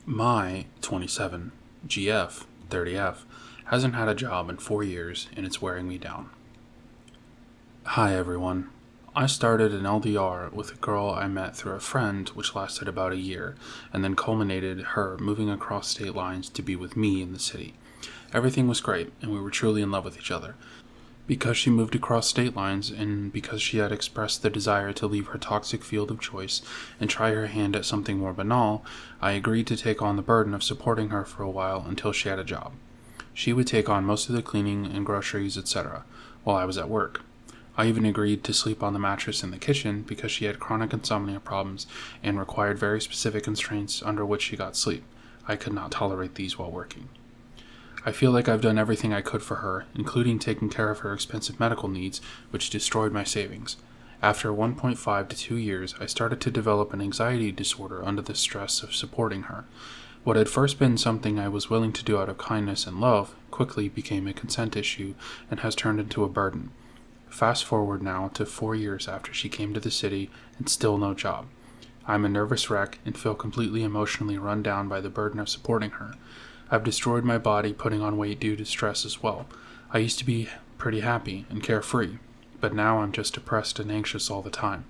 My 27, GF, 30F, hasn't had a job in 4 years and it's wearing me down. Hi everyone. I started an LDR with a girl I met through a friend, which lasted about a year, and then culminated her moving across state lines to be with me in the city. Everything was great, and we were truly in love with each other. Because she moved across state lines, and because she had expressed the desire to leave her toxic field of choice and try her hand at something more banal, I agreed to take on the burden of supporting her for a while until she had a job. She would take on most of the cleaning and groceries, etc., while I was at work. I even agreed to sleep on the mattress in the kitchen because she had chronic insomnia problems and required very specific constraints under which she got sleep. I could not tolerate these while working. I feel like I've done everything I could for her, including taking care of her expensive medical needs, which destroyed my savings. After 1.5 to 2 years, I started to develop an anxiety disorder under the stress of supporting her. What had first been something I was willing to do out of kindness and love quickly became a consent issue and has turned into a burden. Fast forward now to 4 years after she came to the city and still no job. I'm a nervous wreck and feel completely emotionally run down by the burden of supporting her. I've destroyed my body putting on weight due to stress as well. I used to be pretty happy and carefree, but now I'm just depressed and anxious all the time.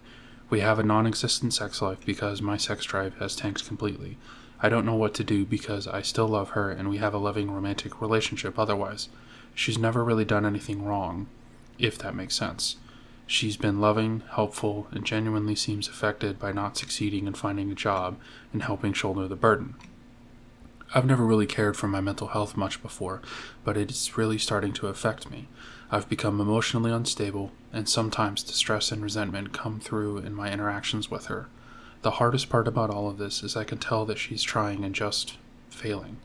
We have a non-existent sex life because my sex drive has tanked completely. I don't know what to do because I still love her and we have a loving romantic relationship otherwise. She's never really done anything wrong, if that makes sense. She's been loving, helpful, and genuinely seems affected by not succeeding in finding a job and helping shoulder the burden. I've never really cared for my mental health much before, but it's really starting to affect me. I've become emotionally unstable, and sometimes the stress and resentment come through in my interactions with her. The hardest part about all of this is I can tell that she's trying and just failing.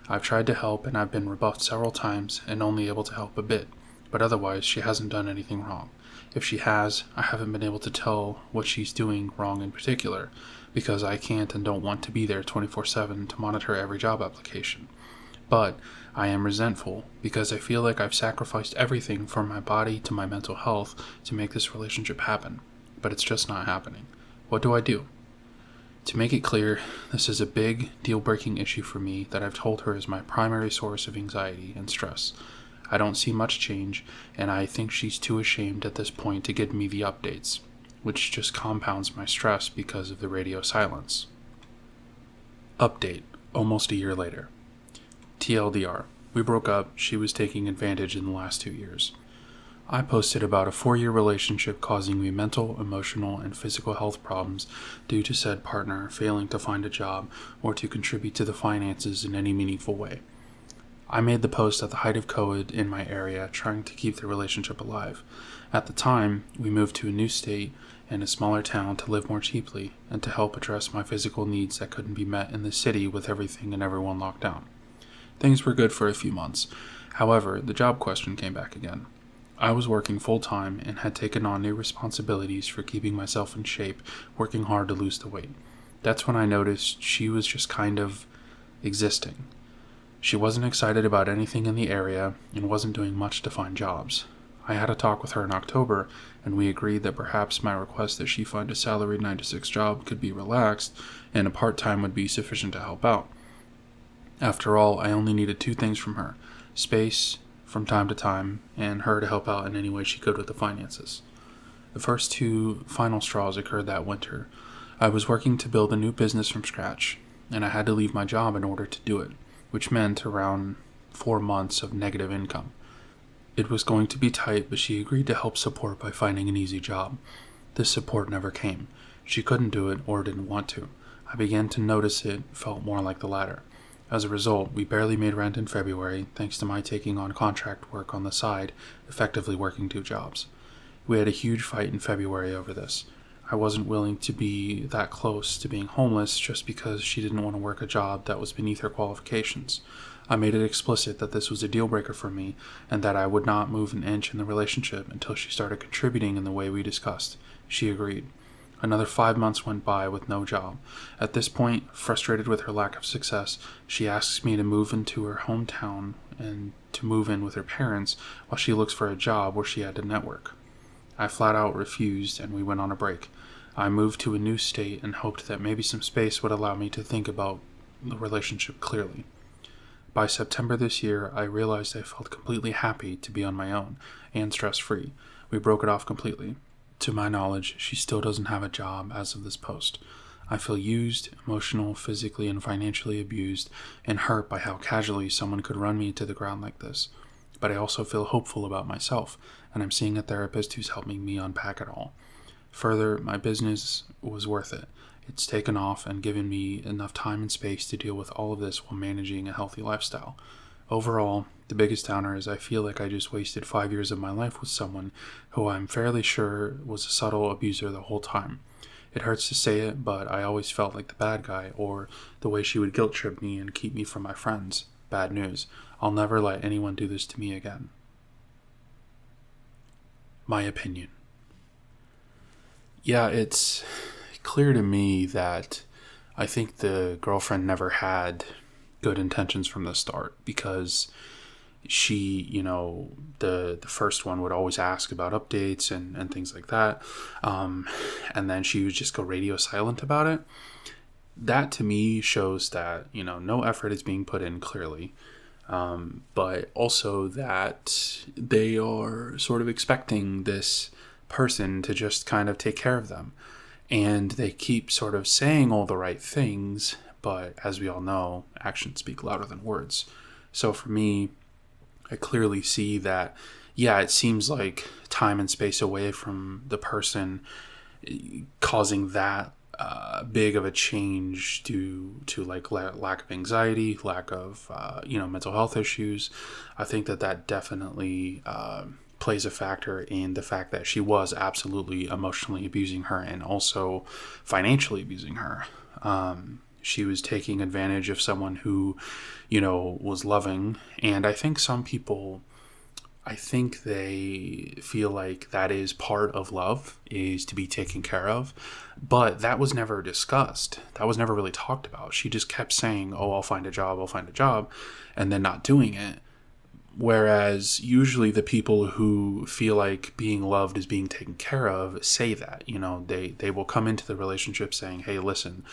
I've tried to help and I've been rebuffed several times and only able to help a bit, but otherwise she hasn't done anything wrong. If she has, I haven't been able to tell what she's doing wrong in particular, because I can't and don't want to be there 24/7 to monitor every job application. But I am resentful because I feel like I've sacrificed everything from my body to my mental health to make this relationship happen, but it's just not happening. What do I do? To make it clear, this is a big, deal-breaking issue for me that I've told her is my primary source of anxiety and stress. I don't see much change, and I think she's too ashamed at this point to give me the updates, which just compounds my stress because of the radio silence. Update, almost a year later. TLDR, we broke up, she was taking advantage in the last 2 years. I posted about a 4-year relationship causing me mental, emotional, and physical health problems due to said partner failing to find a job or to contribute to the finances in any meaningful way. I made the post at the height of COVID in my area, trying to keep the relationship alive. At the time, we moved to a new state and a smaller town to live more cheaply and to help address my physical needs that couldn't be met in the city with everything and everyone locked down. Things were good for a few months. However, the job question came back again. I was working full-time and had taken on new responsibilities for keeping myself in shape, working hard to lose the weight. That's when I noticed she was just kind of existing. She wasn't excited about anything in the area and wasn't doing much to find jobs. I had a talk with her in October, and we agreed that perhaps my request that she find a salaried 9-to-6 job could be relaxed, and a part-time would be sufficient to help out. After all, I only needed 2 things from her: space from time to time, and her to help out in any way she could with the finances. The first 2 final straws occurred that winter. I was working to build a new business from scratch, and I had to leave my job in order to do it, which meant around 4 months of negative income. It was going to be tight, but she agreed to help support by finding an easy job. This support never came. She couldn't do it or didn't want to. I began to notice it felt more like the latter. As a result, we barely made rent in February, thanks to my taking on contract work on the side, effectively working 2 jobs. We had a huge fight in February over this. I wasn't willing to be that close to being homeless just because she didn't want to work a job that was beneath her qualifications. I made it explicit that this was a deal breaker for me and that I would not move an inch in the relationship until she started contributing in the way we discussed. She agreed. Another 5 months went by with no job. At this point, frustrated with her lack of success, she asks me to move into her hometown and to move in with her parents while she looks for a job where she had to network. I flat out refused and we went on a break. I moved to a new state and hoped that maybe some space would allow me to think about the relationship clearly. By September this year, I realized I felt completely happy to be on my own and stress-free. We broke it off completely. To my knowledge, she still doesn't have a job as of this post. I feel used, emotional, physically, and financially abused, and hurt by how casually someone could run me to the ground like this. But I also feel hopeful about myself, and I'm seeing a therapist who's helping me unpack it all. Further, my business was worth it. It's taken off and given me enough time and space to deal with all of this while managing a healthy lifestyle. Overall, the biggest downer is I feel like I just wasted 5 years of my life with someone who I'm fairly sure was a subtle abuser the whole time. It hurts to say it, but I always felt like the bad guy, or the way she would guilt trip me and keep me from my friends. Bad news. I'll never let anyone do this to me again. My opinion. Yeah, it's clear to me that I think the girlfriend never had good intentions from the start, because she, the first one would always ask about updates and things like that. And then she would just go radio silent about it. That to me shows that, no effort is being put in clearly. But also that they are sort of expecting this person to just kind of take care of them. And they keep sort of saying all the right things, but as we all know, actions speak louder than words. So for me, I clearly see that, it seems like time and space away from the person causing that big of a change due to like lack of anxiety, lack of, mental health issues. I think that definitely plays a factor in the fact that she was absolutely emotionally abusing her and also financially abusing her. She was taking advantage of someone who, was loving. And I think some people, they feel like that is part of love, is to be taken care of. But that was never discussed. That was never really talked about. She just kept saying, oh, I'll find a job, and then not doing it. Whereas usually the people who feel like being loved is being taken care of say that, they will come into the relationship saying, hey, listen,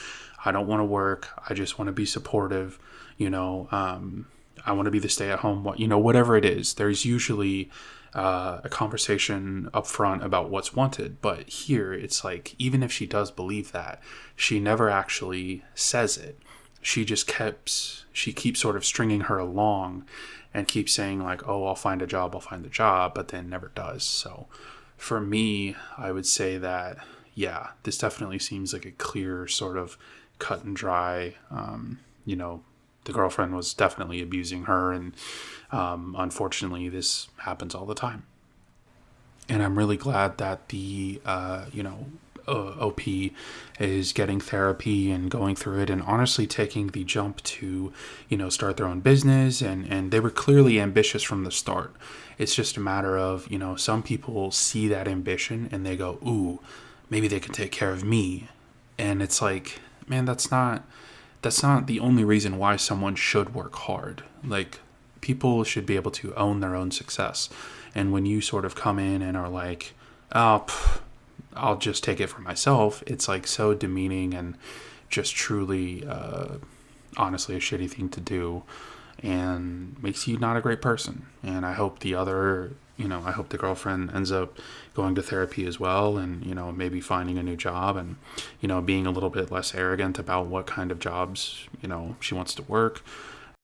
I don't want to work. I just want to be supportive. I want to be the stay-at-home, whatever it is. There's usually a conversation up front about what's wanted. But here it's like, even if she does believe that, she never actually says it. She keeps sort of stringing her along and keeps saying like, oh, I'll find a job, but then never does. So for me, I would say that, this definitely seems like a clear sort of cut and dry, the girlfriend was definitely abusing her, and unfortunately this happens all the time. And I'm really glad that the OP is getting therapy and going through it, and honestly taking the jump to start their own business, and they were clearly ambitious from the start. It's just a matter of some people see that ambition and they go, ooh, maybe they can take care of me. And it's like, man, that's not the only reason why someone should work hard. Like, people should be able to own their own success. And when you sort of come in and are like, oh, I'll just take it for myself, it's like so demeaning and just truly, honestly, a shitty thing to do, and makes you not a great person. And I hope I hope the girlfriend ends up going to therapy as well, and, maybe finding a new job, and, being a little bit less arrogant about what kind of jobs, she wants to work.